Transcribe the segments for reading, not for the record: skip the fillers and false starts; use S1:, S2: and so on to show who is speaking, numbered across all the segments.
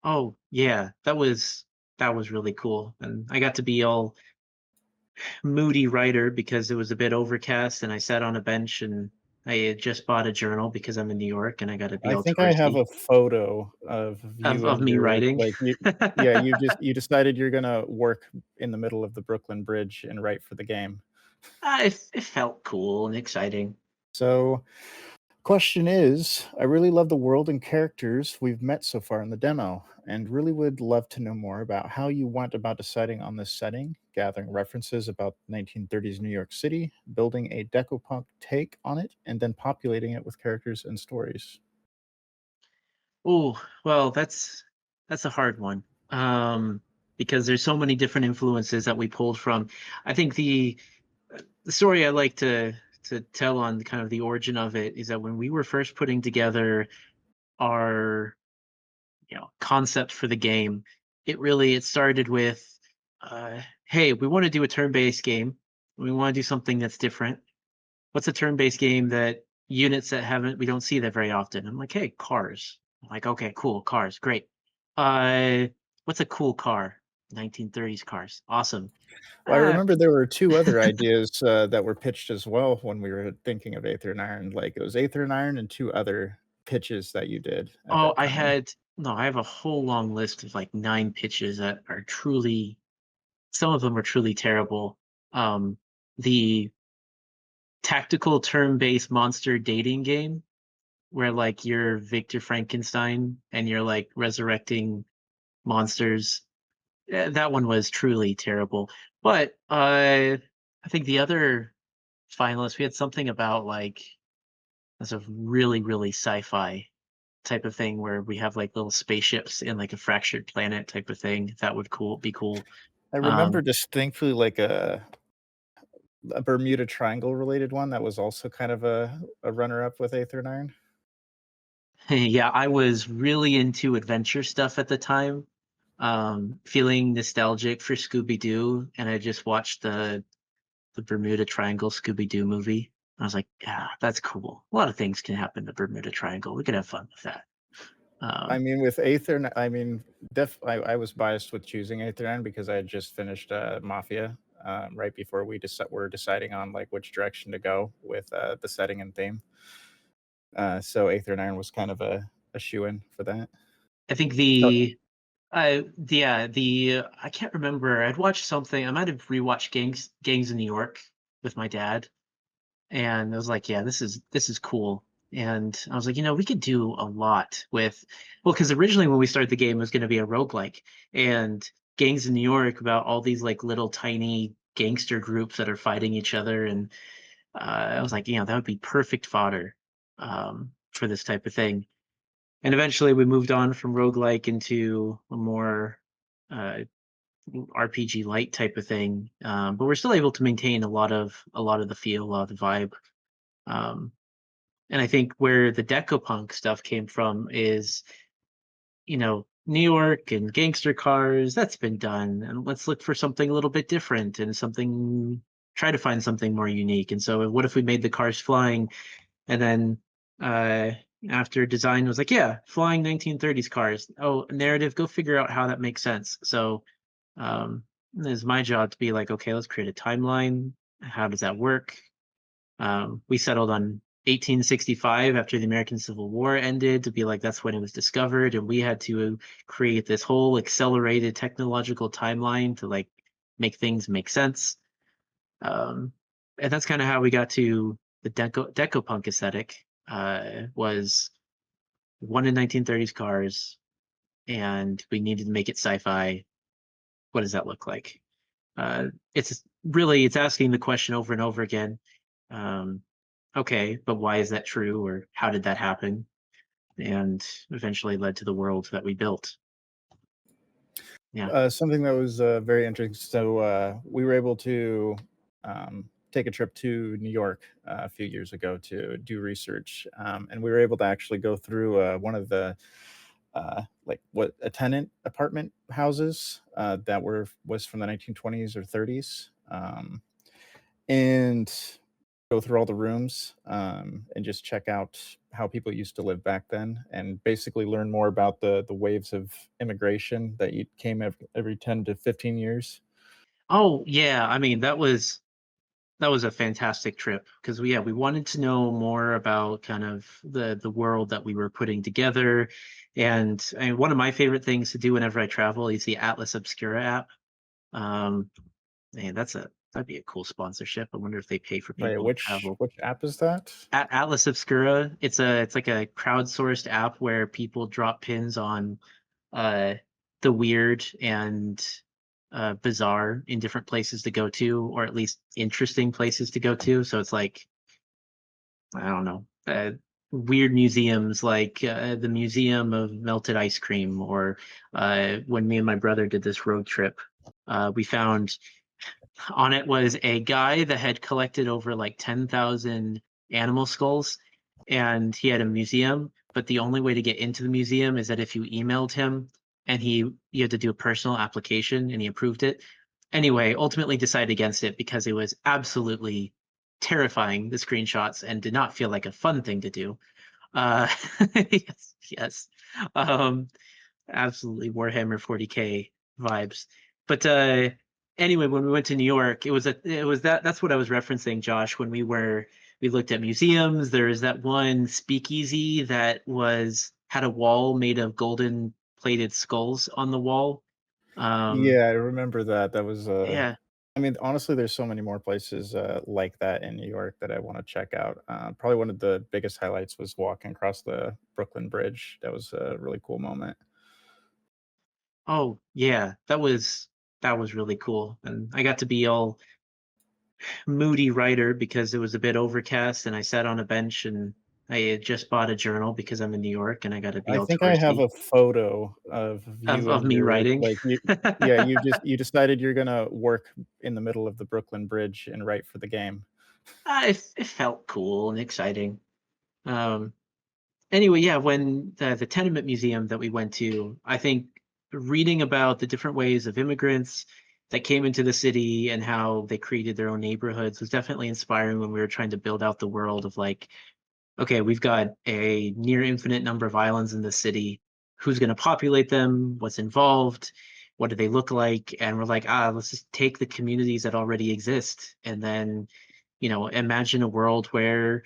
S1: Oh, yeah, that was really cool, and I got to be all moody writer because it was a bit overcast, and I sat on a bench, and I had just bought a journal because I'm in New York, and I gotta be
S2: I
S1: all
S2: think I have
S1: touristy
S2: a photo of
S1: of
S2: you
S1: of
S2: and
S1: me
S2: your
S1: writing.
S2: like, you yeah, you decided you're gonna work in the middle of the Brooklyn Bridge and write for the game.
S1: It felt cool and exciting.
S2: So, question is, I really love the world and characters we've met so far in the demo, and really would love to know more about how you went about deciding on this setting, gathering references about 1930s New York City, building a decopunk take on it, and then populating it with characters and stories.
S1: Oh, well, that's a hard one, because there's so many different influences that we pulled from. I think the story I like to tell on kind of the origin of it is that when we were first putting together our concept for the game, it started with, hey, we want to do a turn-based game. We want to do something that's different. What's a turn-based game that units that haven't we don't see that very often? I'm like, hey, cars. I'm like, okay, cool, cars, great. Uh, what's a cool car? 1930s cars, awesome.
S2: Well, I
S1: Uh,
S2: remember there were 2 other ideas, that were pitched as well when we were thinking of Aether and Iron, like, it was Aether and Iron and 2 other pitches that you did at
S1: oh,
S2: that time.
S1: I have a whole long list of like 9 pitches that are truly, some of them are truly terrible. The tactical turn-based monster dating game where like you're Victor Frankenstein and you're like resurrecting monsters. That one was truly terrible. But I think the other finalists, we had something about like that's a really, really sci-fi type of thing where we have like little spaceships in like a fractured planet type of thing. That would be cool.
S2: I remember
S1: Um,
S2: distinctly, like, a Bermuda Triangle related one that was also kind of a runner up with Aether and Iron.
S1: yeah, I was really into adventure stuff at the time, feeling nostalgic for Scooby Doo, and I just watched the Bermuda Triangle Scooby Doo movie. I was like, yeah, that's cool. A lot of things can happen in the Bermuda Triangle. We could have fun with that.
S2: I
S1: Um,
S2: mean, with Aether and I mean, I was biased with choosing Aether and Iron because I had just finished, Mafia, right before were deciding on, like, which direction to go with, the setting and theme. So Aether and Iron was kind of a shoo-in for that.
S1: I think
S2: So
S1: the I can't remember. I'd watched something. I might have rewatched Gangs in New York with my dad, and I was like, yeah, this is cool. And I was like, we could do a lot with, well, because originally when we started the game, it was going to be a roguelike, and Gangs in New York about all these like little tiny gangster groups that are fighting each other, and I was like, that would be perfect fodder for this type of thing. And eventually, we moved on from roguelike into a more uh, RPG light type of thing, but we're still able to maintain a lot of the feel, a lot of the vibe. Um, and I think where the Decopunk stuff came from is, New York and gangster cars, that's been done. And let's look for something a little bit different and try to find something more unique. And so, what if we made the cars flying? And then uh, after design was like, yeah, flying 1930s cars. Oh, narrative, go figure out how that makes sense. So it's my job to be like, okay, let's create a timeline. How does that work? We settled on 1865 after the American Civil War ended to be like that's when it was discovered, and we had to create this whole accelerated technological timeline to like make things make sense. Um, and that's kind of how we got to the deco punk aesthetic. Was one in 1930s cars, and we needed to make it sci-fi. What does that look like? It's asking the question over and over again. Um, okay, but why is that true, or how did that happen? And eventually led to the world that we built. Yeah.
S2: Something that was very interesting. So we were able to take a trip to New York a few years ago to do research, and we were able to actually go through one of the like what a tenant apartment houses that was from the 1920s or 30s, and go through all the rooms, and just check out how people used to live back then, and basically learn more about the waves of immigration that you came every 10 to 15 years.
S1: Oh yeah, I mean that was a fantastic trip because we wanted to know more about kind of the world that we were putting together, and one of my favorite things to do whenever I travel is the Atlas Obscura app. Um, Man, that'd be a cool sponsorship. I wonder if they pay for
S2: Wait,
S1: people to travel.
S2: which app is that?
S1: Atlas Obscura, it's like a crowdsourced app where people drop pins on uh the weird and bizarre in different places to go to, or at least interesting places to go to. So it's like, I don't know, weird museums like the Museum of Melted Ice Cream, or when me and my brother did this road trip, we found on it was a guy that had collected over like 10,000 animal skulls, and he had a museum, but the only way to get into the museum is that if you emailed him, and you had to do a personal application and he approved it. Anyway, ultimately decided against it because it was absolutely terrifying, the screenshots, and did not feel like a fun thing to do. Uh yes, yes. Um Absolutely Warhammer 40K vibes. But anyway, when we went to New York, it was that's what I was referencing, Josh, when we looked at museums. There was that one speakeasy that was had a wall made of golden plated skulls on the wall. Um,
S2: Yeah, I remember that. That was,
S1: yeah.
S2: I mean, honestly, there's so many more places, like that in New York that I wanna check out. Probably one of the biggest highlights was walking across the Brooklyn Bridge. That was a really cool moment.
S1: Oh, yeah. That was really cool. And I got to be all moody writer because it was a bit overcast, and I sat on a bench, and I had just bought a journal because I'm in New York and I got to be
S2: I
S1: all
S2: think I have
S1: touristy
S2: a photo of you
S1: of
S2: and
S1: me
S2: your
S1: writing.
S2: like, you yeah, you decided you're gonna work in the middle of the Brooklyn Bridge and write for the game.
S1: It felt cool and exciting. Um, anyway, yeah, when the tenement museum that we went to, I think reading about the different ways of immigrants that came into the city and how they created their own neighborhoods was definitely inspiring when we were trying to build out the world of like, okay, we've got a near infinite number of islands in the city. Who's going to populate them? What's involved? What do they look like? And we're like, let's just take the communities that already exist, and then, imagine a world where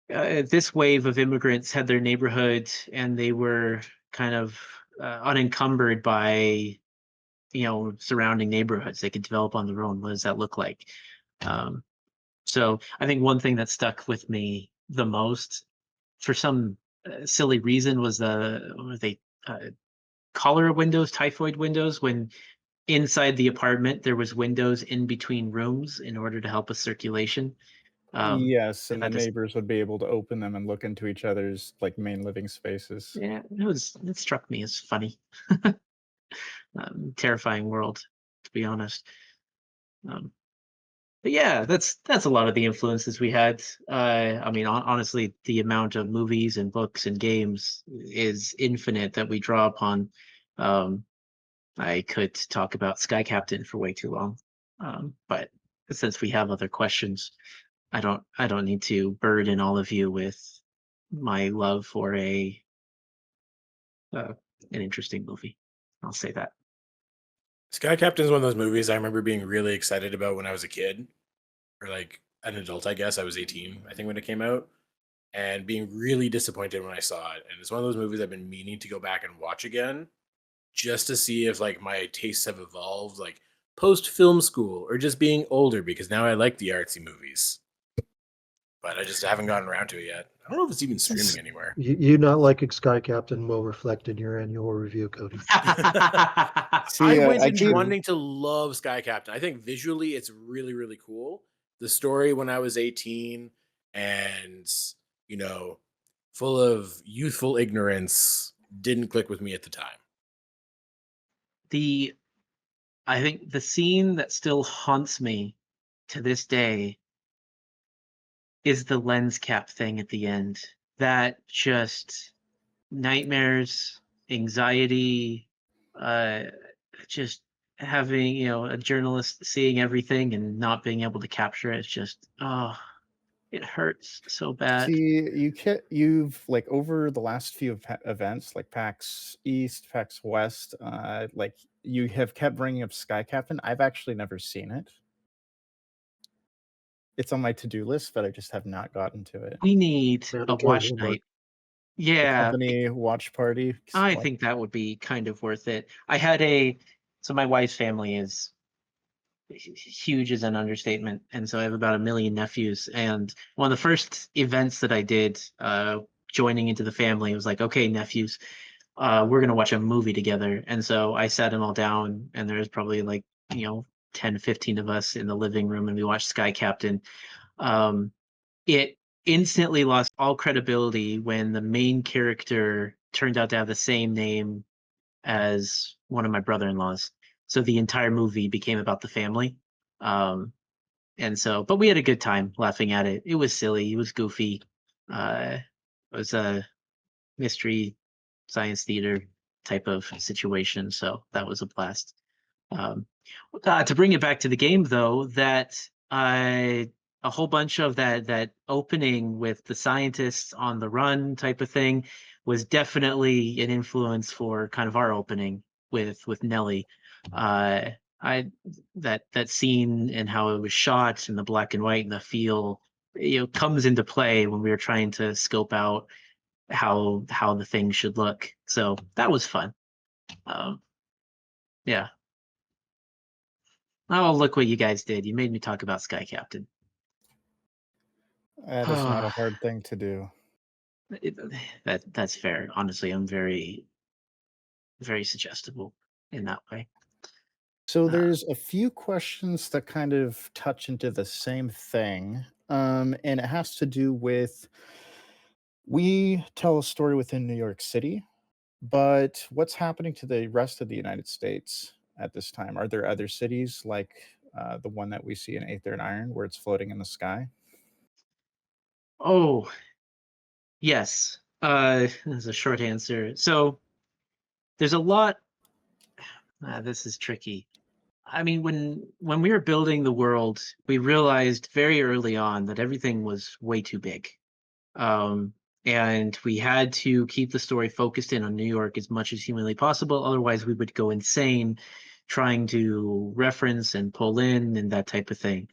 S1: this wave of immigrants had their neighborhood and they were kind of unencumbered by, surrounding neighborhoods. They could develop on their own. What does that look like? Um, so I think one thing that stuck with me the most for some silly reason was were they uh, cholera windows, typhoid windows, when inside the apartment there was windows in between rooms in order to help with circulation.
S2: Yes,
S1: I
S2: and the
S1: thought this,
S2: neighbors would be able to open them and look into each other's, like, main living spaces.
S1: yeah, it struck me as funny. Terrifying world, to be honest. Um, but yeah, that's a lot of the influences we had. I mean, honestly, the amount of movies and books and games is infinite that we draw upon. Um, I could talk about Sky Captain for way too long, but since we have other questions, I don't need to burden all of you with my love for a an interesting movie. I'll say that.
S3: Sky Captain is one of those movies I remember being really excited about when I was a kid, or like an adult, I guess. I was 18, I think, when it came out, and being really disappointed when I saw it. And it's one of those movies I've been meaning to go back and watch again, just to see if like my tastes have evolved, like post film school or just being older, because now I like the artsy movies, but I just haven't gotten around to it yet. I don't know if it's even streaming anywhere.
S4: You not liking Sky Captain will reflect in your annual review, Cody.
S3: I
S2: See,
S3: went
S2: I
S3: in
S2: keep
S3: wanting to love Sky Captain. I think visually it's really, really cool. The story when I was 18 and, you know, full of youthful ignorance didn't click with me at the time.
S1: the I think the scene that still haunts me to this day is the lens cap thing at the end. That just nightmares, anxiety, uh, just having, a journalist seeing everything and not being able to capture it. It's just, oh. It hurts so bad.
S2: See, you've like over the last few events, like PAX East, PAX West, like you have kept bringing up Sky Captain. I've actually never seen it. It's on my to-do list, but I just have not gotten to it.
S1: We need a
S4: Mandatory
S1: watch
S4: homework.
S1: night.
S2: The
S1: Yeah,
S2: company watch party.
S1: I
S2: like,
S1: think that would be kind of worth it. So my wife's family is huge is an understatement, and so I have about 1 million nephews. And one of the first events that I did, joining into the family, was like, okay, nephews, we're gonna watch a movie together. And so I sat them all down, and there's probably like 10, 15 of us in the living room, and we watched Sky Captain. Um, it instantly lost all credibility when the main character turned out to have the same name as one of my brother-in-laws. So the entire movie became about the family. And so, but we had a good time laughing at it. It was silly. It was goofy. It was a mystery science theater type of situation. So that was a blast. Um, to bring it back to the game, though, that a whole bunch of that opening with the scientists on the run type of thing was definitely an influence for kind of our opening with Nelly. I that scene and how it was shot and the black and white and the feel, comes into play when we were trying to scope out how the thing should look. So that was fun. Yeah. Oh, look what you guys did. You made me talk about Sky Captain.
S2: that is not a hard thing to do.
S1: That's fair. Honestly, I'm very, very suggestible in that way.
S2: So there's a few questions that kind of touch into the same thing. And it has to do with, we tell a story within New York City, but what's happening to the rest of the United States at this time? Are there other cities like the one that we see in Aether and Iron where it's floating in the sky?
S1: Oh, yes. That's a short answer. So there's a lot. This is tricky. I mean, when we were building the world, we realized very early on that everything was way too big. Um, and we had to keep the story focused in on New York as much as humanly possible. Otherwise, we would go insane trying to reference and pull in and that type of thing.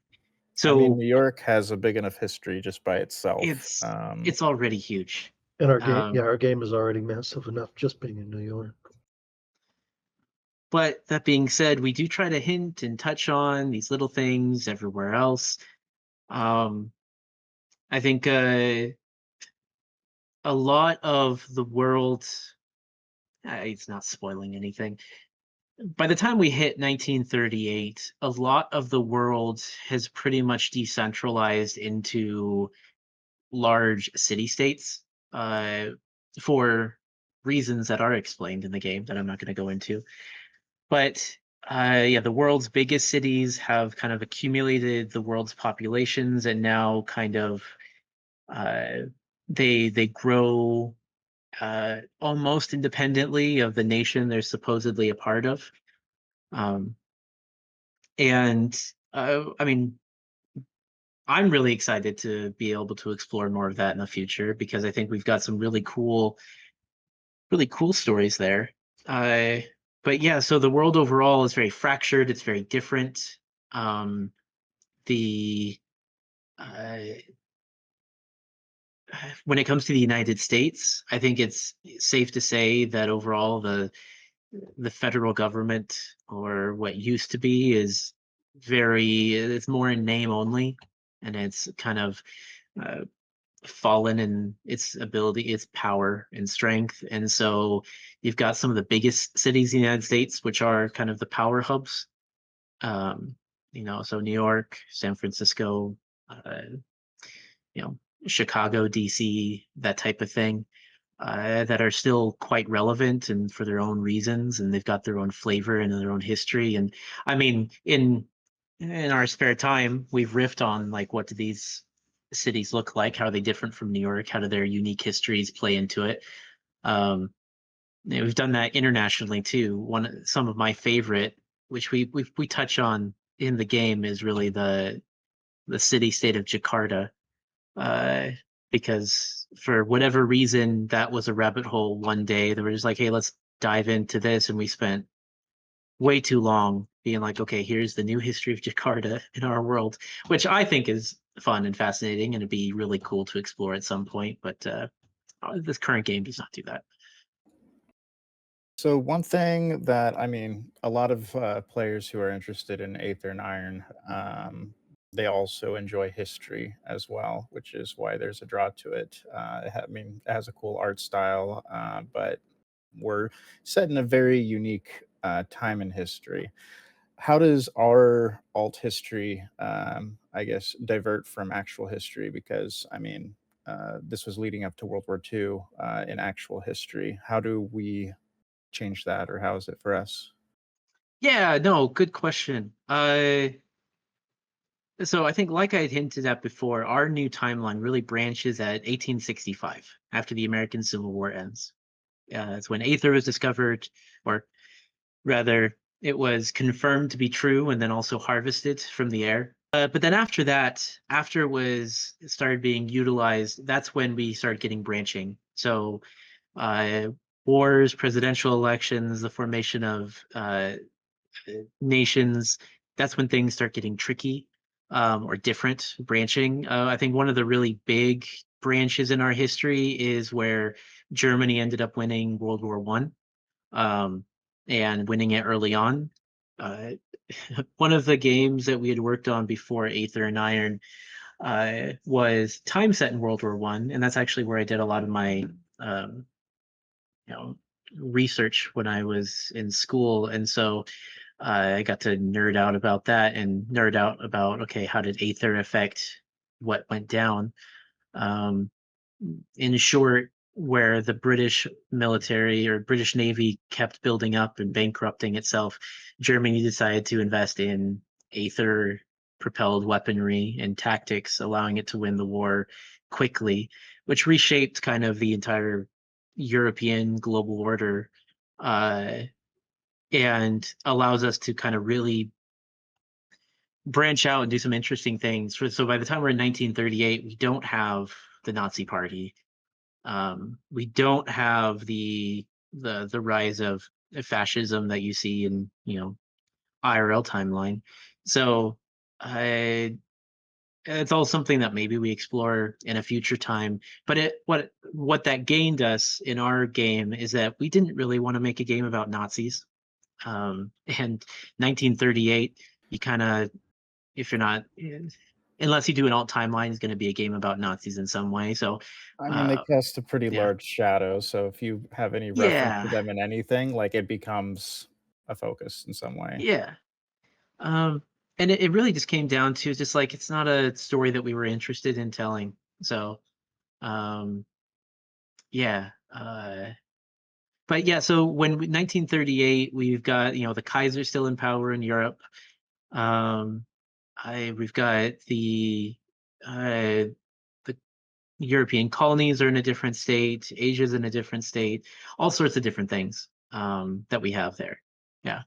S2: I mean,
S1: So
S2: New York has a big enough history just by itself.
S1: it's already huge.
S4: And our game,
S1: Um,
S4: our game is already massive enough just being in New York.
S1: but that being said, we do try to hint and touch on these little things everywhere else. I think a lot of the world, it's not spoiling anything. By the time we hit 1938, a lot of the world has pretty much decentralized into large city states, for reasons that are explained in the game that I'm not going to go into. But yeah, the world's biggest cities have kind of accumulated the world's populations, and now kind of uh, they grow almost independently of the nation they're supposedly a part of. Um, and I mean, I'm really excited to be able to explore more of that in the future because I think we've got some really cool stories there. Uh, but yeah, so the world overall is very fractured. It's very different. Um, the uh, when it comes to the United States, I think it's safe to say that overall the federal government, or what used to be, is it's more in name only, and it's kind of uh, fallen in its ability, its power and strength. And so you've got some of the biggest cities in the United States, which are kind of the power hubs. Um, so New York, San Francisco, uh, you know, Chicago, DC, that type of thing, that are still quite relevant and for their own reasons, and they've got their own flavor and their own history. And I mean, in our spare time, we've riffed on like, what do these cities look like? How are they different from New York? How do their unique histories play into it? Um, we've done that internationally too. Some of my favorite, which we touch on in the game, is really the city state of Jakarta. uh, because for whatever reason, that was a rabbit hole one day. They were just like, hey, let's dive into this. And we spent way too long being like, okay, here's the new history of Jakarta in our world, which I think is fun and fascinating, and it'd be really cool to explore at some point. But this current game does not do that.
S2: So one thing that, I mean, a lot of players who are interested in Aether and Iron, they also enjoy history as well, which is why there's a draw to it. I mean, it has a cool art style, but we're set in a very unique time in history. How does our alt history, I guess, divert from actual history? Because, I mean, this was leading up to World War II in actual history. How do we change that, or how is it for us?
S1: Yeah, no, good question. So I think, like I had hinted at before, our new timeline really branches at 1865, after the American Civil War ends. It's when Aether was discovered, or rather, it was confirmed to be true and then also harvested from the air. But then after that, after it started being utilized, that's when we started getting branching. So uh, wars, presidential elections, the formation of nations, that's when things start getting tricky, or different, branching. I think one of the really big branches in our history is where Germany ended up winning World War One, and winning it early on. Uh, One of the games that we had worked on before Aether and Iron was time set in World War One, and that's actually where I did a lot of my um, you know research when I was in school. And so I got to nerd out about that and nerd out about, okay, how did Aether affect what went down? Um, in short, where the British military or British Navy kept building up and bankrupting itself, Germany decided to invest in Aether propelled weaponry and tactics, allowing it to win the war quickly, which reshaped kind of the entire European global order, uh, and allows us to kind of really branch out and do some interesting things. So by the time we're in 1938, we don't have the Nazi Party. We don't have the rise of fascism that you see in IRL timeline. So I it's all something that maybe we explore in a future time. But what that gained us in our game is that we didn't really want to make a game about Nazis. And 1938, you kind of, if you're not, unless you do an alt timeline, is going to be a game about Nazis in some way. So
S2: I mean, they
S1: uh,
S2: cast a pretty
S1: yeah,
S2: large shadow, so if you have any reference to
S1: yeah,
S2: them in anything, like, it becomes a focus in some way.
S1: yeah. Um, and it really just came down to just like, it's not a story that we were interested in telling. So um, yeah. But yeah, so 1938, we've got the Kaiser still in power in Europe. Um, we've got uh, the European colonies are in a different state. Asia's in a different state. All sorts of different things that we have there. Yeah.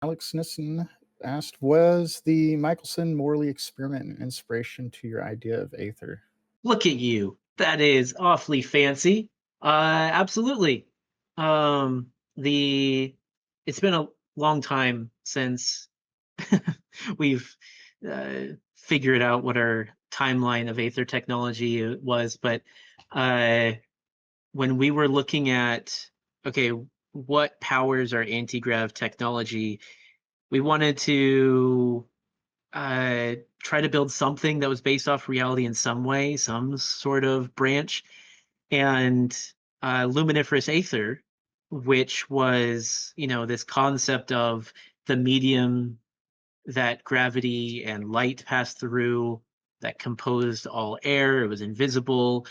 S2: Alex Nissen asked, was the Michelson Morley experiment an inspiration to your idea of Aether?
S1: Look at you. That is awfully fancy. Absolutely. The It's been a long time since we've figured out what our timeline of Aether technology was, but uh, when we were looking at, okay, what powers our anti-grav technology, we wanted to try to build something that was based off reality in some way, some sort of branch. And luminiferous aether, which was, this concept of the medium that gravity and light passed through, that composed all air. It was invisible.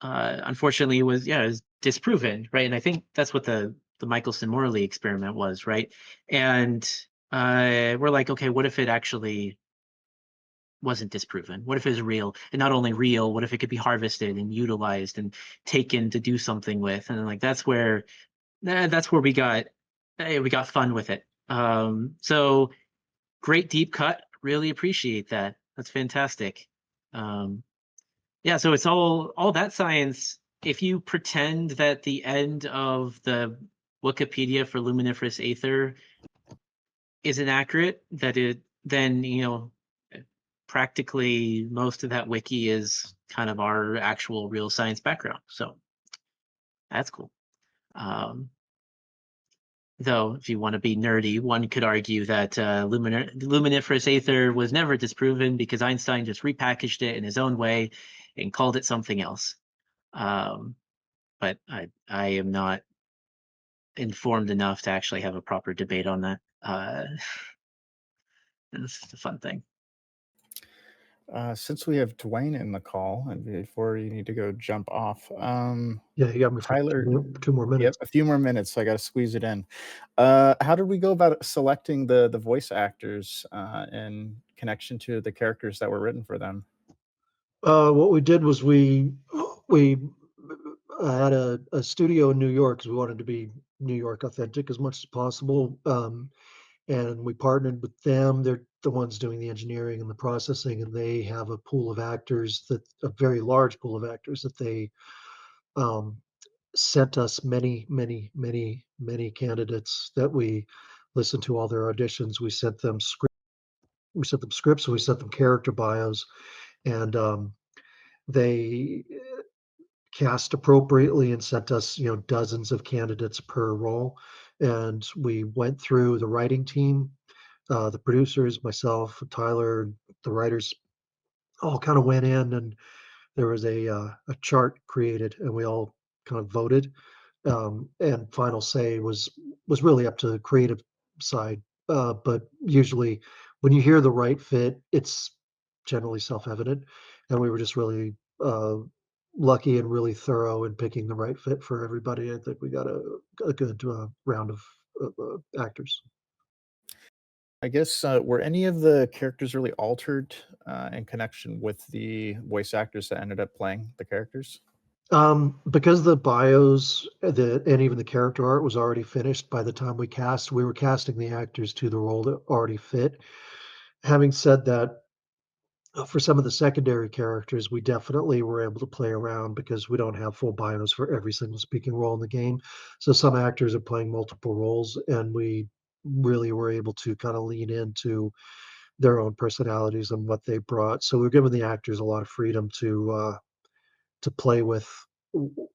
S1: Unfortunately, it was disproven, right? And I think that's what the Michelson-Morley experiment was, right? And we're like, okay, what if it actually wasn't disproven? What if it's real? And not only real, what if it could be harvested and utilized and taken to do something with? And like that's where we got fun with it. So great deep cut. Really appreciate that. That's fantastic. Yeah, so it's all that science. If you pretend that the end of the Wikipedia for luminiferous aether is inaccurate, that it then practically most of that wiki is kind of our actual real science background. So that's cool. Though, if you want to be nerdy, one could argue that luminiferous aether was never disproven because Einstein just repackaged it in his own way and called it something else. But I am not informed enough to actually have a proper debate on that. It's a fun thing.
S2: Since we have Dwayne in the call, and before you need to go jump off,
S4: Yeah, you got me for
S2: Tyler,
S4: 2 more minutes.
S2: Yep, a few more minutes. So I got to squeeze it in. How did we go about selecting the voice actors in connection to the characters that were written for them?
S4: What we did was we had a studio in New York because we wanted to be New York authentic as much as possible. And we partnered with them. They're the ones doing the engineering and the processing, and they have a pool of actors a very large pool of actors that they um, sent us many candidates that we listened to all their auditions. We sent them scripts, and we sent them character bios, and they cast appropriately and sent us, dozens of candidates per role. And we went through the writing team, the producers, myself, Tyler, the writers, all kind of went in, and there was a chart created, and we all kind of voted. And final say was really up to the creative side. But usually, when you hear the right fit, it's generally self-evident, and we were just really lucky and really thorough in picking the right fit for everybody. I think we got a good round of actors.
S2: I guess were any of the characters really altered in connection with the voice actors that ended up playing the characters?
S4: Because the bios, and even the character art was already finished by the time we were casting the actors to the role that already fit. Having said that, for some of the secondary characters, we definitely were able to play around because we don't have full bios for every single speaking role in the game. So some actors are playing multiple roles, and we really were able to kind of lean into their own personalities and what they brought. So we're giving the actors a lot of freedom to play with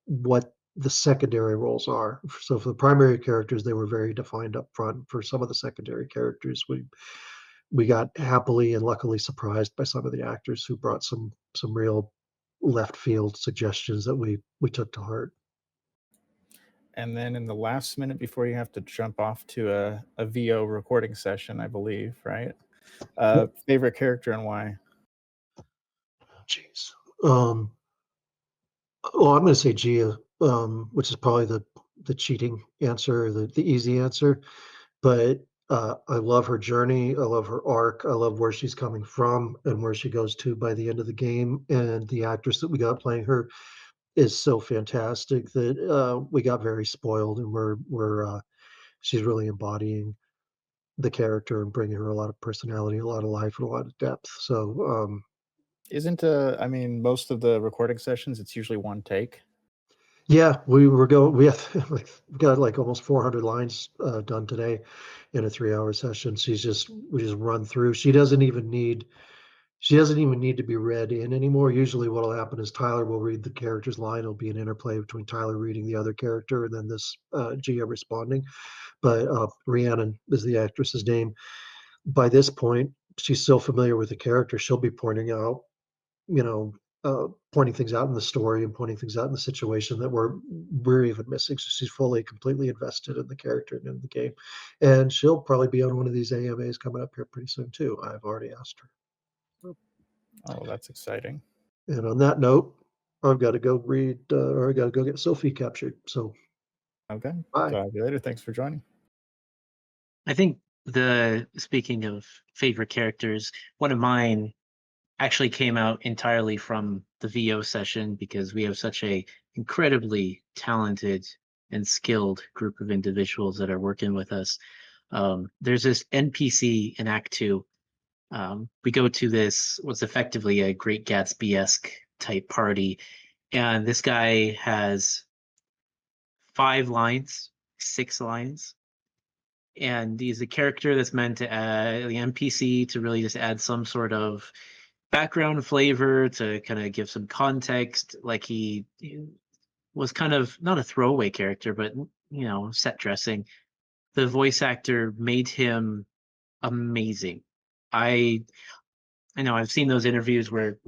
S4: what the secondary roles are. So for the primary characters, they were very defined up front. For some of the secondary characters, we got happily and luckily surprised by some of the actors who brought some real left field suggestions that we took to heart.
S2: And then in the last minute before you have to jump off to a VO recording session, I believe, right? Favorite character and why?
S4: Jeez. Well, I'm going to say Gia, which is probably the cheating answer, the easy answer. But I love her journey. I love her arc. I love where she's coming from and where she goes to by the end of the game. And the actress that we got playing her is so fantastic that we got very spoiled, and she's really embodying the character and bringing her a lot of personality, a lot of life, and a lot of depth. So
S2: Isn't I mean, most of the recording sessions, it's usually one take.
S4: yeah, we have we got like almost 400 lines done today in a 3-hour session. We just run through. She doesn't even need to be read in anymore. Usually what will happen is Tyler will read the character's line. It'll be an interplay between Tyler reading the other character and then this Gia responding. But Rhiannon is the actress's name. By this point, she's so familiar with the character, she'll be you know, pointing things out in the story and pointing things out in the situation that we're even missing. So she's fully, completely invested in the character and in the game. And she'll probably be on one of these AMAs coming up here pretty soon too. I've already asked her.
S2: Oh, that's exciting.
S4: And on that note, I've got to go or I got to go get Sophie captured. So
S2: Okay.
S4: bye.
S2: Talk to you later. Thanks for joining.
S1: I think speaking of favorite characters, one of mine actually came out entirely from the VO session because we have such a incredibly talented and skilled group of individuals that are working with us. There's this NPC in Act 2 we go to this what's effectively a Great Gatsby-esque type party, and this guy has 5 lines, 6 lines, and he's a character that's meant to add the NPC to really just add some sort of background flavor to kind of give some context. Like he was kind of not a throwaway character, but set dressing. The voice actor made him amazing. I I know I've seen those interviews where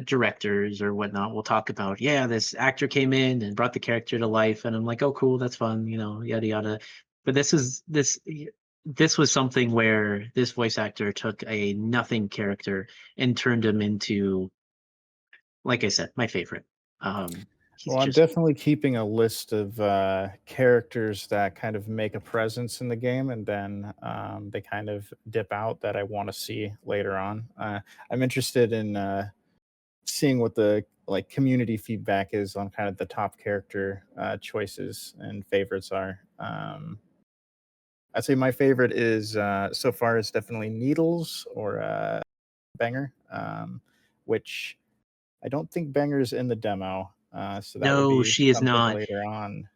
S1: directors or whatnot will talk about, yeah, this actor came in and brought the character to life, and I'm like, oh, cool, that's fun, yada yada. But this was something where this voice actor took a nothing character and turned him into, like I said, my favorite. He's
S2: Well, I'm
S1: just
S2: definitely keeping a list of characters that kind of make a presence in the game, and then they kind of dip out that I want to see later on. I'm interested in seeing what the community feedback is on kind of the top character choices and favorites are. I'd say my favorite is so far is definitely Needles or Banger, which I don't think Banger's in the demo, so that would
S1: no,
S2: be
S1: she is
S2: something
S1: not.
S2: later on.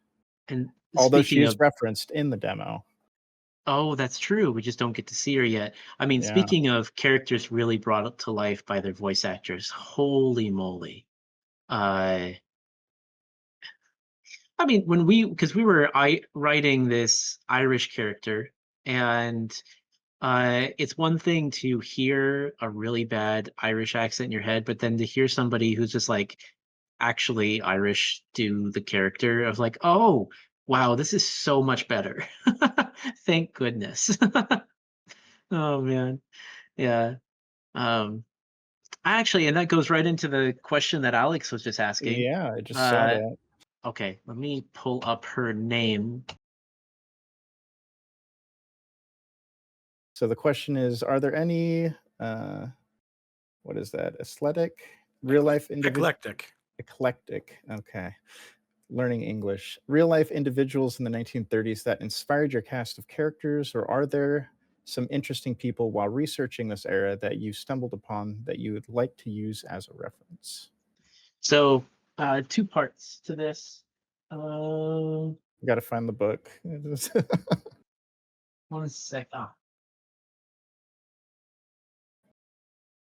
S1: And
S2: Although she
S1: speaking
S2: is
S1: of,
S2: referenced in the demo.
S1: oh, that's true. We just don't get to see her yet. I mean,
S2: Yeah.
S1: speaking of characters really brought up to life by their voice actors, holy moly. Uh, I mean, because we were writing this Irish character, and it's one thing to hear a really bad Irish accent in your head, but then to hear somebody who's just like actually Irish do the character of like, oh, wow, this is so much better. Thank goodness. Oh man. Yeah. Um, and that goes right into the question that Alex was just asking.
S2: Yeah, I just saw
S1: Uh,
S2: that.
S1: okay, let me pull up her name.
S2: So the question is, are there any what is that? Athletic, real life individual, eclectic. Okay. Learning English. Real life individuals in the 1930s that inspired your cast of characters, or are there some interesting people while researching this era that you stumbled upon that you would like to use as a reference?
S1: So, 2 parts to this.
S2: You got to find the book.
S1: 1 sec.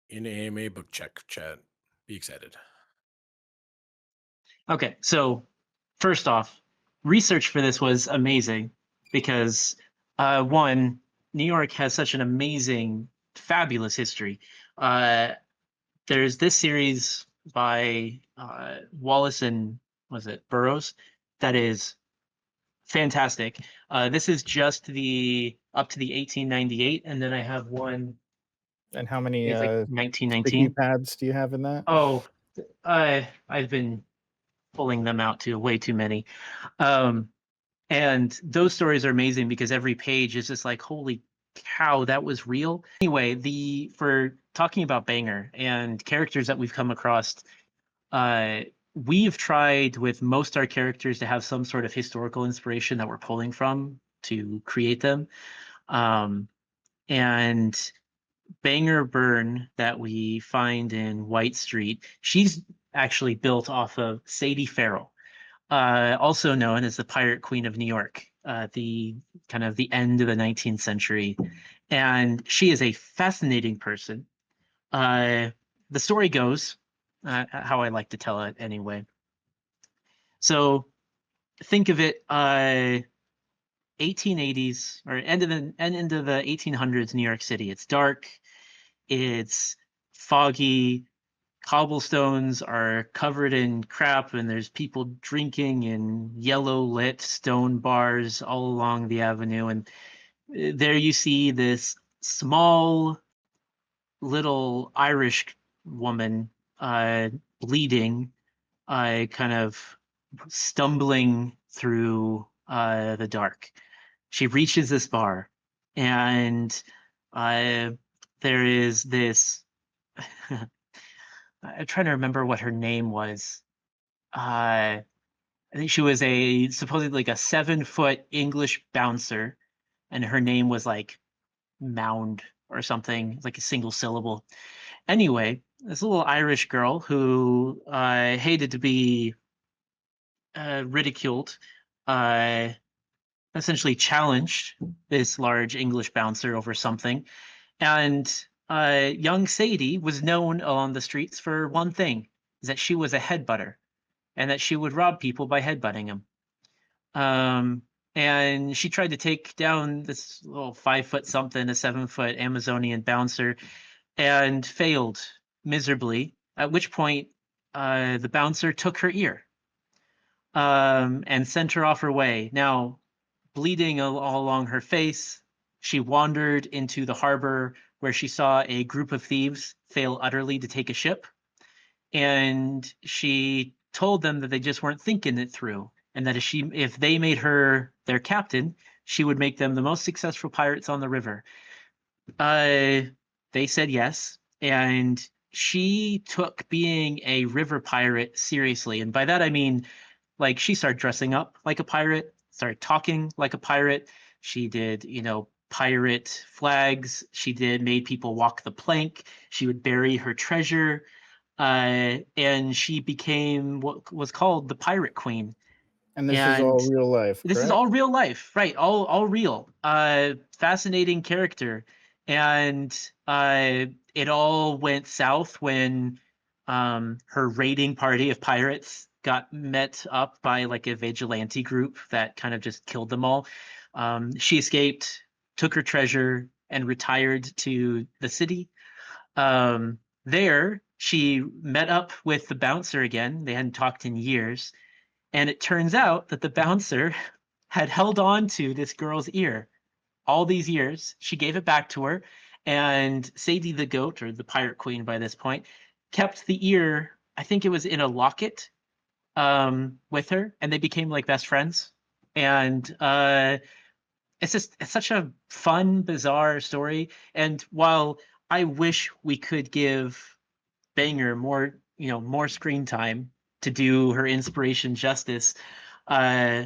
S3: In AMA book check chat. Be excited.
S1: Okay, so first off, research for this was amazing because one, New York has such an amazing, fabulous history. There's this series by Wallace and was it Burroughs that is fantastic. This is just the up to the 1898, and then I have one.
S2: And how many
S1: It's like
S2: sticky
S1: 1919.
S2: pads do you have in that?
S1: Oh, I've been pulling them out to way too many. And those stories are amazing because every page is just like, holy cow, that was real. Anyway, for talking about Banger and characters that we've come across, we've tried with most our characters to have some sort of historical inspiration that we're pulling from to create them. And Banger Byrne that we find in White Street, she's actually built off of Sadie Farrell, also known as the Pirate Queen of New York, the kind of the end of the 19th century. And she is a fascinating person. The story goes, how I like to tell it anyway. So think of it 1880s or end of the 1800s New York City. It's dark, it's foggy, cobblestones are covered in crap, and there's people drinking in yellow lit stone bars all along the avenue. And there you see this small little Irish woman bleeding, kind of stumbling through the dark. She reaches this bar, and there is this. I'm trying to remember what her name was. I think she was supposedly like a 7-foot English bouncer, and her name was like Mound or something, like a single syllable. Anyway, this little Irish girl who hated to be ridiculed, uh, essentially challenged this large English bouncer over something. And young Sadie was known on the streets for one thing, is that she was a headbutter and that she would rob people by headbutting them. And she tried to take down this little 5 foot something, a 7 foot Amazonian bouncer, and failed miserably. At which point, the bouncer took her ear and sent her off her way. Now, bleeding all along her face, she wandered into the harbor where she saw a group of thieves fail utterly to take a ship. And she told them that they just weren't thinking it through, and that if they made her their captain, she would make them the most successful pirates on the river. They said yes, and she took being a river pirate seriously. And by that I mean, like, she started dressing up like a pirate, started talking like a pirate. She did, pirate flags. She made people walk the plank. She would bury her treasure. And she became what was called the Pirate Queen.
S2: And this is
S1: And
S2: all real life,
S1: this is
S2: correct?
S1: all real life, right? All real. Fascinating character. And it all went south when her raiding party of pirates got met up by like a vigilante group that kind of just killed them all. She escaped, took her treasure, and retired to the city. There, she met up with the bouncer again. They hadn't talked in years. And it turns out that the bouncer had held on to this girl's ear all these years. She gave it back to her. And Sadie the goat, or the pirate queen by this point, kept the ear, I think it was in a locket, with her. And they became like best friends. And it's such a fun, bizarre story. And while I wish we could give Banger more screen time to do her inspiration justice, uh,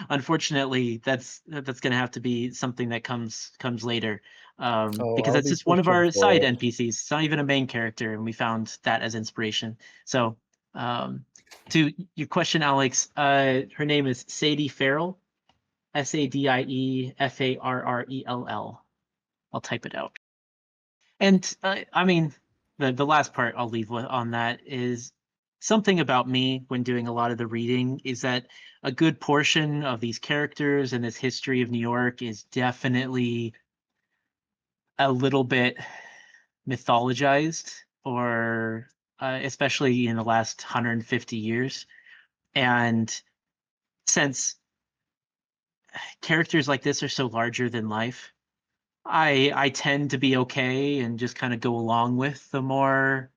S1: unfortunately, that's going to have to be something that comes later,
S2: Oh,
S1: because
S2: I'll
S1: that's
S2: be
S1: just one of
S2: pushing
S1: our
S2: for
S1: side
S2: it.
S1: NPCs. It's not even a main character, and we found that as inspiration. So, to your question, Alex, her name is Sadie Farrell, SADIEFARRELL. I'll type it out. And I mean, the last part I'll leave on that is something about me when doing a lot of the reading is that a good portion of these characters and this history of New York is definitely a little bit mythologized, or especially in the last 150 years. And since characters like this are so larger than life, I tend to be okay and just kind of go along with the more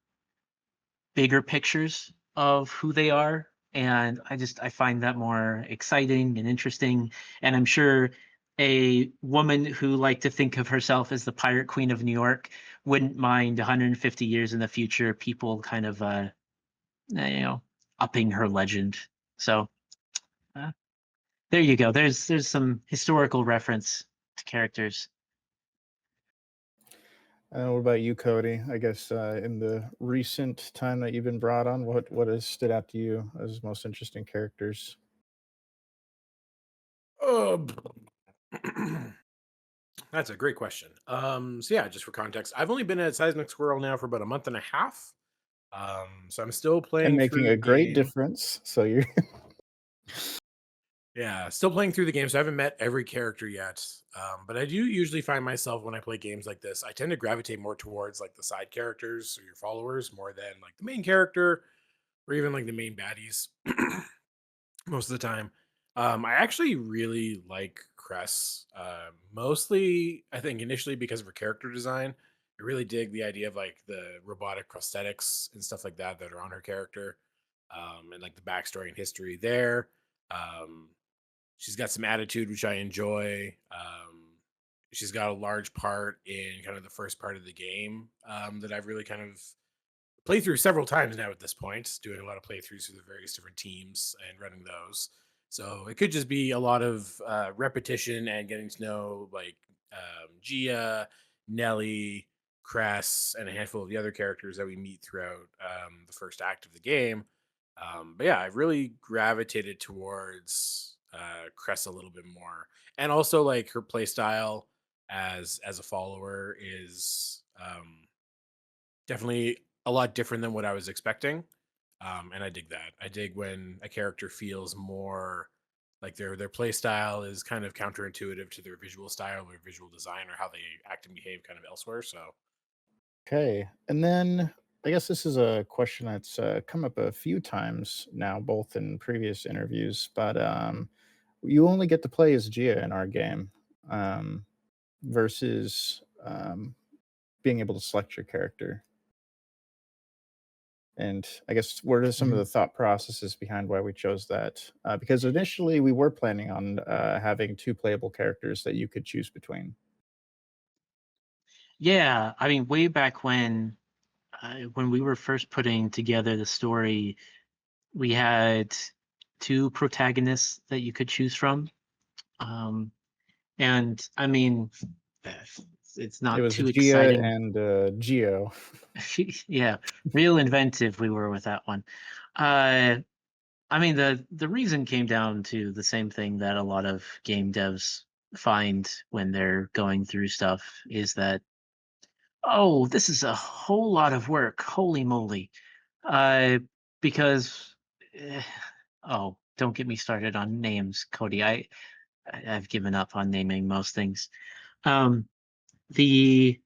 S1: bigger pictures of who they are. And I find that more exciting and interesting. And I'm sure a woman who liked to think of herself as the Pirate Queen of New York wouldn't mind 150 years in the future people kind of upping her legend. So uh, there you go. There's some historical reference to characters.
S2: What about you, Cody? I guess in the recent time that you've been brought on, what has stood out to you as most interesting characters?
S3: Oh, that's a great question. So yeah, just for context, I've only been at Seismic Squirrel now for about a month and a half. So I'm still
S2: And
S3: playing
S2: making
S3: through
S2: a
S3: the
S2: great
S3: game.
S2: difference. So you're
S3: Yeah, still playing through the game, so I haven't met every character yet. But I do usually find myself when I play games like this, I tend to gravitate more towards like the side characters or your followers more than like the main character or even like the main baddies most of the time. I actually really like Cress. Mostly, I think initially because of her character design. I really dig the idea of like the robotic prosthetics and stuff like that that are on her character, and like the backstory and history there. Um, She's got some attitude, which I enjoy. She's got a large part in kind of the first part of the game, that I've really kind of played through several times now at this point, doing a lot of playthroughs through the various different teams and running those. So it could just be a lot of repetition and getting to know like Gia Nellie, Cress, and a handful of the other characters that we meet throughout the first act of the game. But yeah, I've really gravitated towards Cress a little bit more, and also like her play style as a follower is definitely a lot different than what I was expecting. And I dig that. I dig when a character feels more like their play style is kind of counterintuitive to their visual style or visual design or how they act and behave kind of elsewhere. So
S2: Okay. And then I guess this is a question that's come up a few times now, both in previous interviews, but you only get to play as Gia in our game um, versus being able to select your character. And I guess what are some of
S1: Mhm.
S2: the thought processes behind why we chose that? Because initially we were planning on having two playable characters that you could choose between.
S1: Yeah, I mean, way back when we were first putting together the story, we had two protagonists that you could choose from. Um, and I mean, eh, it's
S2: It
S1: not
S2: was
S1: too
S2: Gia
S1: exciting.
S2: and Geo.
S1: Yeah, real inventive we were with that one. Uh, I mean, the reason came down to the same thing that a lot of game devs find when they're going through stuff is that, oh, this is a whole lot of work. Holy moly. Uh, because, eh, oh, don't get me started on names, Cody. I've given up on naming most things. Um, the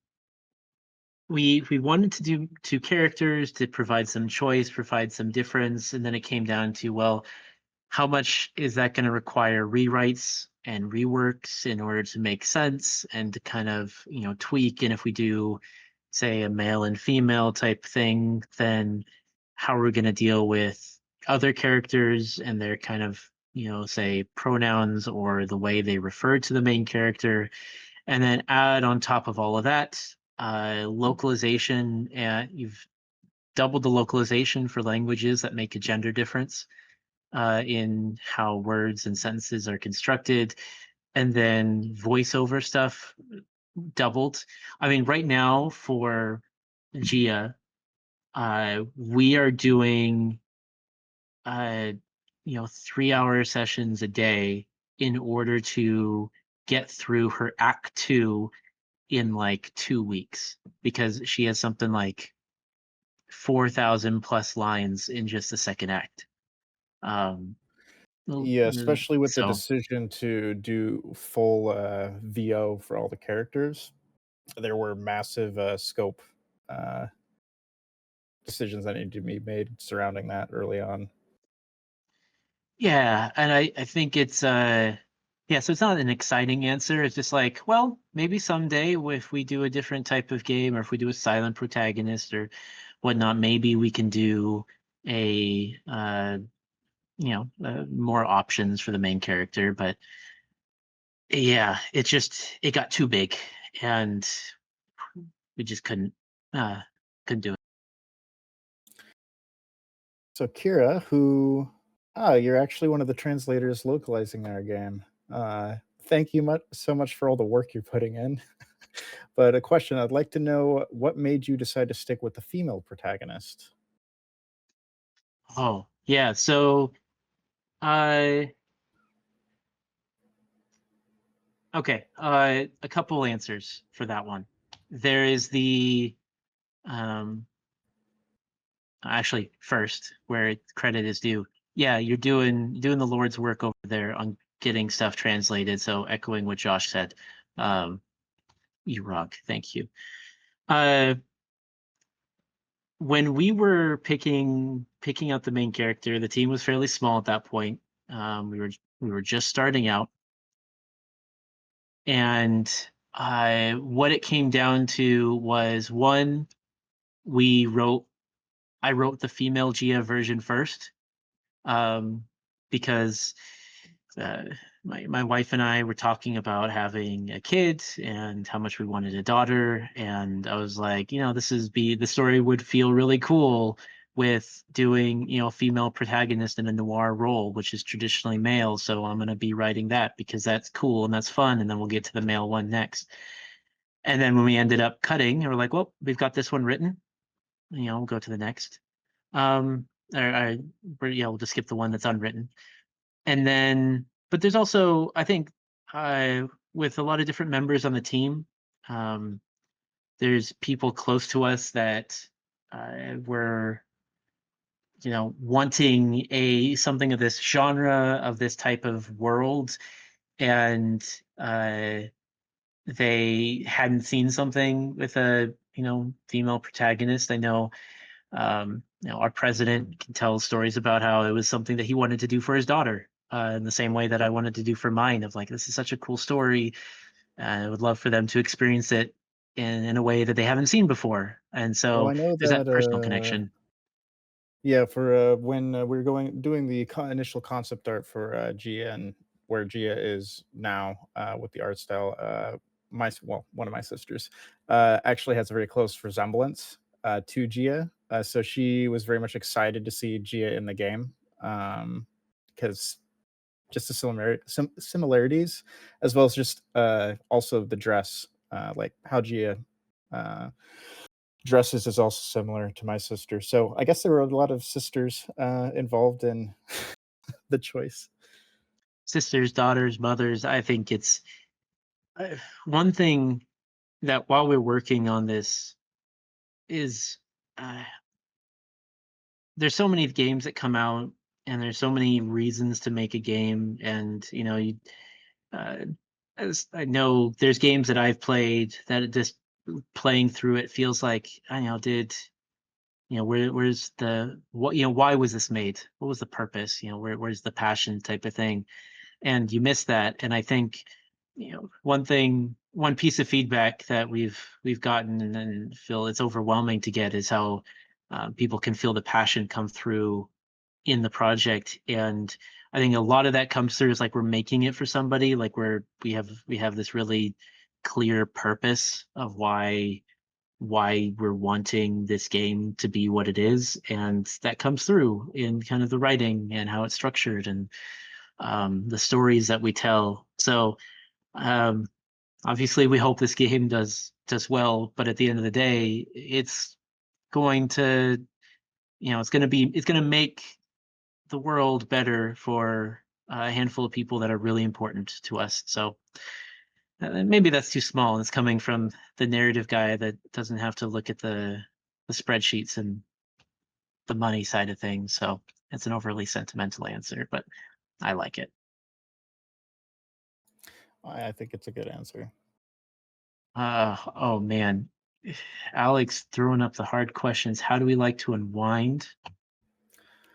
S1: we wanted to do two characters to provide some choice, provide some difference, and then it came down to, well, how much is that going to require rewrites and reworks in order to make sense and to kind of, tweak? And if we do, say, a male and female type thing, then how are we going to deal with other characters and their kind of, say, pronouns or the way they refer to the main character? And then add on top of all of that, localization. You've doubled the localization for languages that make a gender difference in how words and sentences are constructed, and then voiceover stuff doubled. I mean, right now for Gia, we are doing uh, 3-hour sessions a day in order to get through her act two in like 2 weeks, because she has something like 4,000 plus lines in just the second act. Um,
S2: Yeah, especially with the
S1: so
S2: decision to do full VO for all the characters. There were massive scope uh, decisions that needed to be made surrounding that early on.
S1: yeah, and I think it's yeah, so it's not an exciting answer. It's just like, well, maybe someday if we do a different type of game or if we do a silent protagonist or whatnot, maybe we can do a more options for the main character. But yeah, it got too big and we just uh couldn't do it.
S2: So Kira, you're actually one of the translators localizing our game. Thank you so much for all the work you're putting in. But a question, I'd like to know what made you decide to stick with the female protagonist?
S1: Oh, yeah, so uh okay, a couple answers for that one. There is the um actually first where credit is due. Yeah, you're doing the Lord's work over there on getting stuff translated. So echoing what Josh said, um, you rock. Thank you. Uh, when we were picking out the main character, the team was fairly small at that point. We were just starting out, and what it came down to was, one, we wrote I wrote the female Gia version first, um, because uh, my wife and I were talking about having a kid and how much we wanted a daughter, and I was like, the story would feel really cool with doing female protagonist in a noir role, which is traditionally male. So I'm gonna be writing that because that's cool and that's fun, and then we'll get to the male one next. And then when we ended up cutting, we're like, well, we've got this one written. We'll go to the next. We'll just skip the one that's unwritten. And then, but there's also, I think, with a lot of different members on the team, there's people close to us that were, wanting something of this genre, of this type of world, and they hadn't seen something with a female protagonist. I know our president can tell stories about how it was something that he wanted to do for his daughter, in the same way that I wanted to do for mine. Of like, this is such a cool story. I would love for them to experience it in a way that they haven't seen before, and
S2: Well,
S1: so
S2: I know
S1: there's that personal
S2: that
S1: connection.
S2: yeah, for when we were doing the initial concept art for Gia, and where Gia is now with the art style, one of my sisters actually has a very close resemblance to Gia, so she was very much excited to see Gia in the game, because just the similarities, as well as just also the dress, like how Gia uh, dresses is also similar to my sister. So I guess there were a lot of sisters involved in the choice.
S1: Sisters, daughters, mothers. I think it's one thing that while we're working on this is uh, there's so many games that come out, and there's so many reasons to make a game, and uh, as I know, there's games that I've played that just playing through it feels like, I know, where's the what, why was this made? What was the purpose? Where's the passion type of thing? And you miss that. And I think, one piece of feedback that we've gotten and feel it's overwhelming to get is how people can feel the passion come through in the project. And I think a lot of that comes through is like we're making it for somebody, like we have this really clear purpose of why we're wanting this game to be what it is, and that comes through in kind of the writing and how it's structured, and the stories that we tell. So um, obviously we hope this game does well, but at the end of the day, it's going to it's going to make the world better for a handful of people that are really important to us. So maybe that's too small, and it's coming from the narrative guy that doesn't have to look at the spreadsheets and the money side of things. So it's an overly sentimental answer, but I like it.
S2: I think it's a good answer.
S1: Oh man, Alex throwing up the hard questions. How do we like to unwind?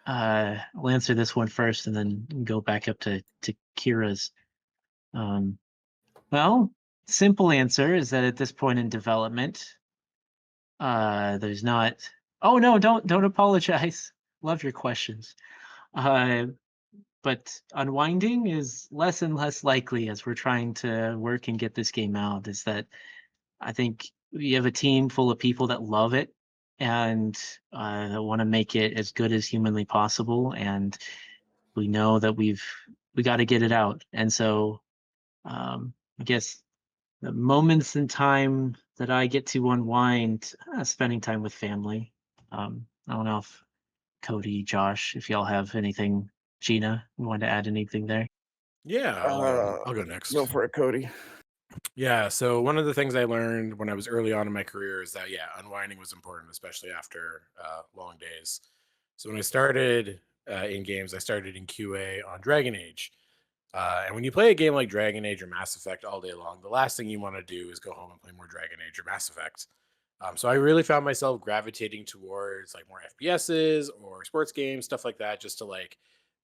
S1: I'll answer this one first, and then go back up to Kira's. Um, well, simple answer is that at this point in development, there's not. Oh no, don't apologize. Love your questions. Uh, but unwinding is less and less likely as we're trying to work and get this game out. Is that I think we have a team full of people that love it, and that want to make it as good as humanly possible, and we know that we got to get it out. And so I guess the moments in time that I get to unwind, spending time with family. I don't know if Cody, Josh, if y'all have anything. Gina, you want to add anything there?
S3: Yeah, I'll go next.
S2: Go for it, Cody.
S3: Yeah, so one of the things I learned when I was early on in my career is that unwinding was important, especially after long days. So when I started in games, I started in QA on Dragon Age. And when you play a game like Dragon Age or Mass Effect all day long, the last thing you want to do is go home and play more Dragon Age or Mass Effect. So I really found myself gravitating towards like more FPSs or sports games, stuff like that, just to like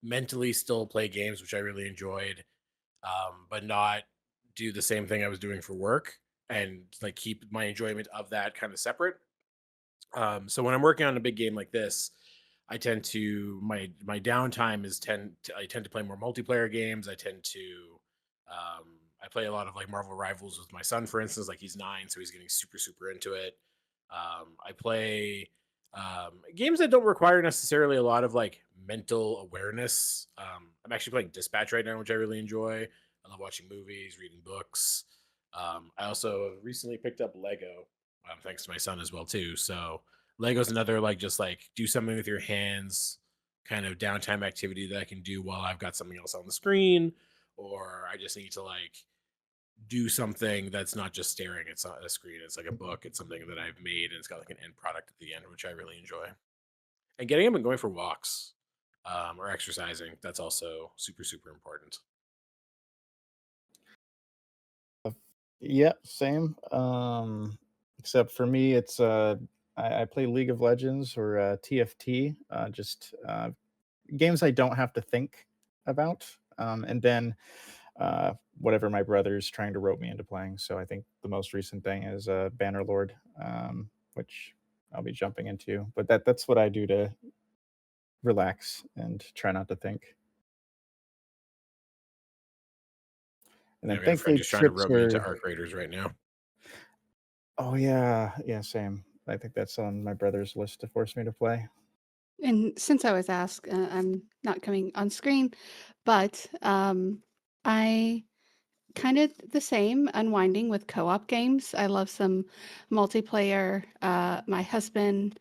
S3: mentally still play games, which I really enjoyed, but not do the same thing I was doing for work, and like keep my enjoyment of that kind of separate. So when I'm working on a big game like this, I tend to my downtime I tend to play more multiplayer games. I play a lot of like Marvel Rivals with my son, for instance. Like he's 9, so he's getting super into it. I play games that don't require necessarily a lot of like mental awareness. I'm actually playing Dispatch right now, which I really enjoy. I love watching movies, reading books. I also recently picked up Lego, thanks to my son as well too. So Lego's another like just like do something with your hands kind of downtime activity that I can do while I've got something else on the screen, or I just need to like do something that's not just staring at a screen. It's like a book. It's something that I've made, and it's got like an end product at the end, which I really enjoy. And getting up and going for walks, or exercising, that's also super, super important.
S2: Yeah, same. Except for me, it's I play League of Legends or TFT, just games I don't have to think about. And then whatever my brother's trying to rope me into playing. So I think the most recent thing is Bannerlord, which I'll be jumping into. But that's what I do to relax and try not to think. And
S3: Yeah,
S2: then
S3: I got a friend
S2: thankfully
S3: who's trying to
S2: trips
S3: rope me into
S2: are.
S3: Arc Raiders right now.
S2: Oh yeah, same. I think that's on my brother's list to force me to play.
S5: And since I was asked, I'm not coming on screen, but I kind of the same unwinding with co-op games. I love some multiplayer. My husband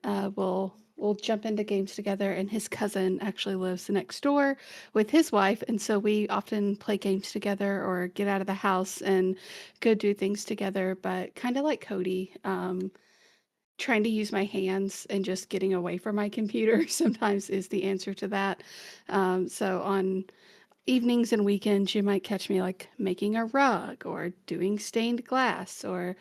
S5: will jump into games together, and his cousin actually lives next door with his wife, and so we often play games together or get out of the house and go do things together. But kind of like Cody, trying to use my hands and just getting away from my computer sometimes is the answer to that. So on evenings and weekends, you might catch me like making a rug or doing stained glass, or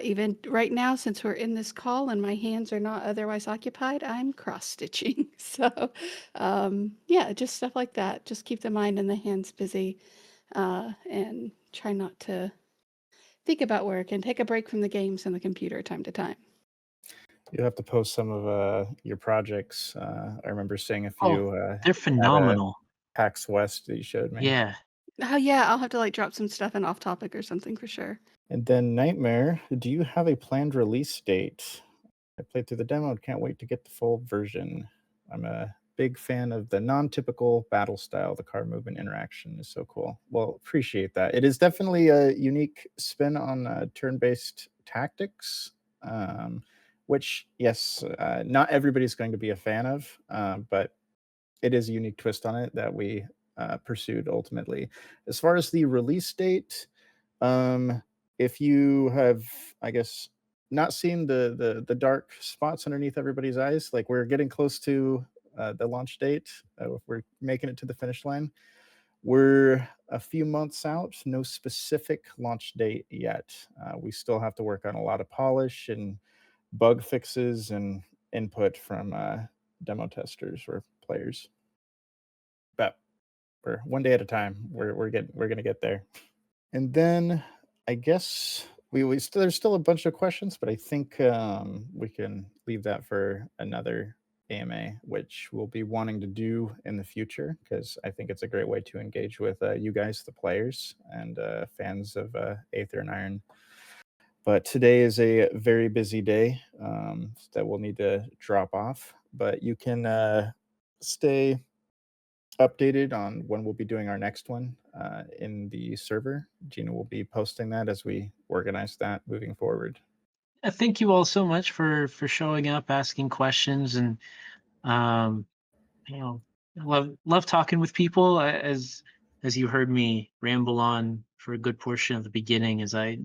S5: even right now, since we're in this call and my hands are not otherwise occupied, I'm cross stitching. So, yeah, just stuff like that. Just keep the mind and the hands busy and try not to think about work and take a break from the games and the computer time to time.
S2: You'll have to post some of your projects. I remember seeing a
S1: Oh,
S2: few
S1: they're
S2: at
S1: phenomenal.
S2: PAX West that you showed me.
S1: Yeah.
S5: Oh, yeah, I'll have to like drop some stuff in off topic or something for sure.
S2: And then Nightmare, do you have a planned release date? I played through the demo and can't wait to get the full version. I'm a big fan of the non-typical battle style. The card movement interaction is so cool. Well, appreciate that. It is definitely a unique spin on turn-based tactics, which, yes, not everybody's going to be a fan of, but it is a unique twist on it that we pursued ultimately. As far as the release date, um, if you have, I guess, not seen the dark spots underneath everybody's eyes, like we're getting close to the launch date. We're making it to the finish line. We're a few months out, no specific launch date yet. We still have to work on a lot of polish and bug fixes and input from demo testers or players. But we're one day at a time. We're gonna get there. And then I guess we still, there's still a bunch of questions, but I think we can leave that for another AMA, which we'll be wanting to do in the future because I think it's a great way to engage with you guys, the players, and fans of Aether and Iron. But today is a very busy day that we'll need to drop off. But you can stay updated on when we'll be doing our next one in the server. Gina will be posting that as we organize that moving forward.
S1: Thank you all so much for showing up, asking questions, and um, you know, love talking with people. As you heard me ramble on for a good portion of the beginning, as I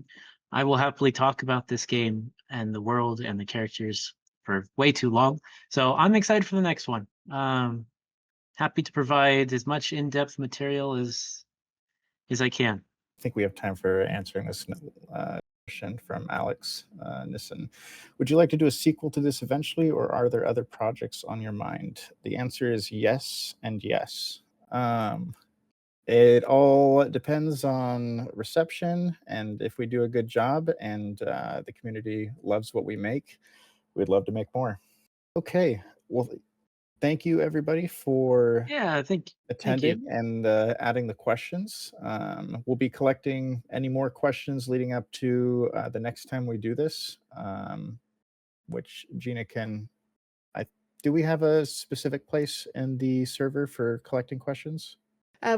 S1: will happily talk about this game and the world and the characters for way too long. So I'm excited for the next one. Happy to provide as much in-depth material as I can.
S2: I think we have time for answering this question from Alex Nissen. Would you like to do a sequel to this eventually, or are there other projects on your mind? The answer is yes and yes. It all depends on reception, and if we do a good job and the community loves what we make, we'd love to make more. Okay, well, thank you everybody for
S1: Yeah, thank you.
S2: attending and adding the questions. We'll be collecting any more questions leading up to the next time we do this, which Gina can. Do we have a specific place in the server for collecting questions?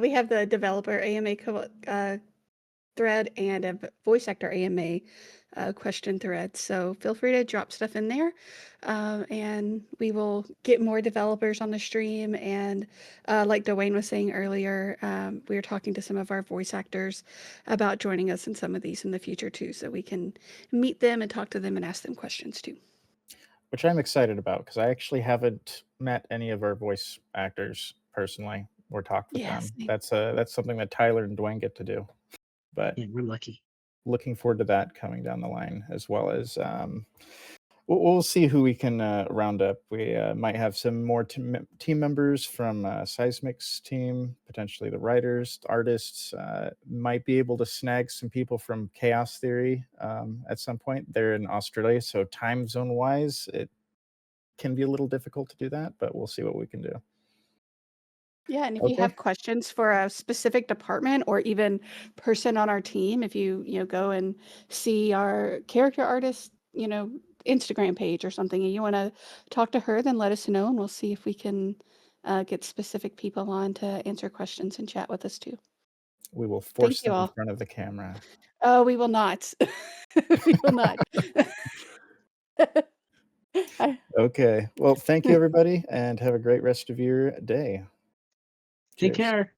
S5: We have the developer AMA thread and a voice actor AMA question thread. So feel free to drop stuff in there, and we will get more developers on the stream. And like Dwayne was saying earlier, we are talking to some of our voice actors about joining us in some of these in the future too, so we can meet them and talk to them and ask them questions too.
S2: Which I'm excited about because I actually haven't met any of our voice actors personally or talked with them.
S5: Yes.
S2: That's something that Tyler and Dwayne get to do. But
S1: Yeah, we're lucky.
S2: looking forward to that coming down the line, as well as we'll see who we can round up. We might have some more team members from Seismic's team, potentially the writers, artists. Might be able to snag some people from Chaos Theory at some point. They're in Australia, so time zone wise, it can be a little difficult to do that, but we'll see what we can do.
S5: Yeah, and if you have questions for a specific department or even person on our team, if you go and see our character artist, Instagram page or something, and you want to talk to her, then let us know, and we'll see if we can get specific people on to answer questions and chat with us too.
S2: We will force
S5: you
S2: them in
S5: all.
S2: front of the camera.
S5: Oh, we will not. We will not.
S2: Okay. Well, thank you, everybody, and have a great rest of your day.
S1: Take
S2: Cheers.
S1: care.